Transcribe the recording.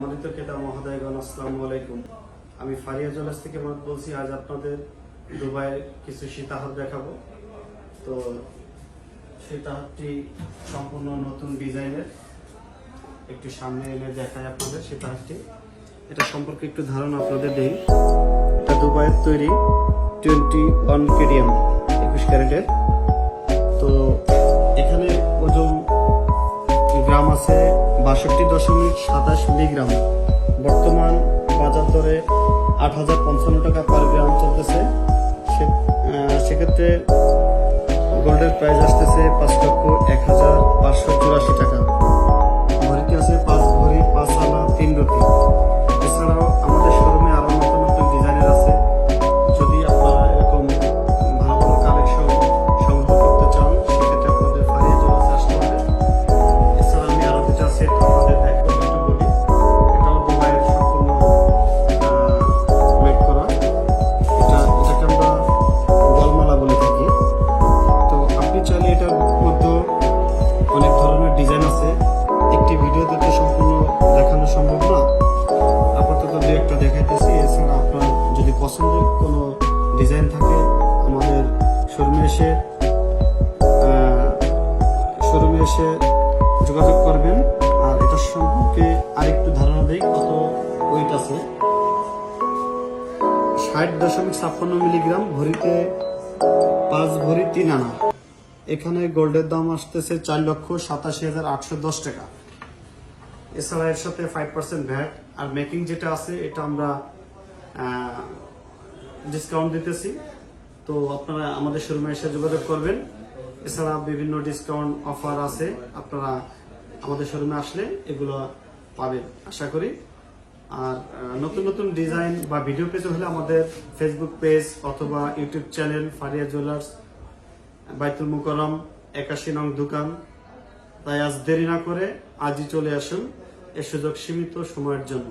সম্মানিত ক্রেতা মহোদয়গণ, আসসালামু আলাইকুম। আমি ফারিয়া জুয়েলার্স থেকে বলছি। আজ আপনাদের দুবাইয়ের কিছু সীতাহার দেখাবো। তো সীতাহারটি সম্পূর্ণ নতুন ডিজাইনের। একটু সামনে এনে দেখাই আপনাদের সীতাহারটি। এটা সম্পর্কে একটু ধারণা আপনাদের দেই। এটা দুবাইয়ের তৈরি 21 কেডিএম 21 ক্যারেটের। তো এখানে ওজন গ্রাম আছে 62.27 মিলিগ্রাম। বর্তমান বাজার দরে 8,055 টাকা পার গ্রাম চলতেছে। সেক্ষেত্রে গোল্ডের প্রাইস আসতেছে 5,01,584 টাকা। ভরিটি আছে 5 ভরি 5 আনা 3 রতি। এছাড়াও আমাদের শোরুমে আরো নতুন নতুন ডিজাইনের আছে। যদি আপনারা এরকম ভালো ভালো কালেকশন সংগ্রহ করতে চান, সেক্ষেত্রে আপনাদের ফারিয়া জুয়েলার্সে আসতে হবে। এছাড়া আমি আরো দুটা সেট আপনাদের দেখাবো, একটু বলি। এটাও দুবাইয়ের সম্পূর্ণ মেড করা। এটাকে আমরা গলমালা বলে থাকি। তো আপনি চাইলে এটার মধ্যে অনেক ধরনের ডিজাইন আছে। একটি ভিডিও দেখে সম্পূর্ণ দেখানো সম্ভব না, আপাতত দু একটা দেখাইতেছি। এছাড়া আপনার যদি পছন্দের কোনো ডিজাইন থাকে, আমাদের শোরুমে এসে যোগাযোগ করবেন। আর এটার সম্পর্কে আরেকটু ধারণা দেই, কত ওয়েট আছে। 60.56 মিলিগ্রাম, ভরিতে 5 ভরি 3 আনা। এখানে গোল্ডের দাম আসতেছে 4,87,810 টাকা। এছাড়া এর সাথে 5% ভ্যাট আর মেকিং যেটা আছে, এটা আমরা ডিসকাউন্ট দিতেছি। তো আপনারা আমাদের শোরুমে এসে যোগাযোগ করবেন। এছাড়া বিভিন্ন ডিসকাউন্ট অফার আছে, আপনারা আমাদের শোরুমে আসলে এগুলো পাবেন আশা করি। আর নতুন নতুন ডিজাইন বা ভিডিও পেতে হলে আমাদের ফেসবুক পেজ অথবা ইউটিউব চ্যানেল ফারিয়া জুয়েলার্স, বাইতুল মুকাররম 81 নং দোকান। তাই আজ দেরি না করে আজই চলে আসুন, এ সুযোগ সীমিত সময়ের জন্য।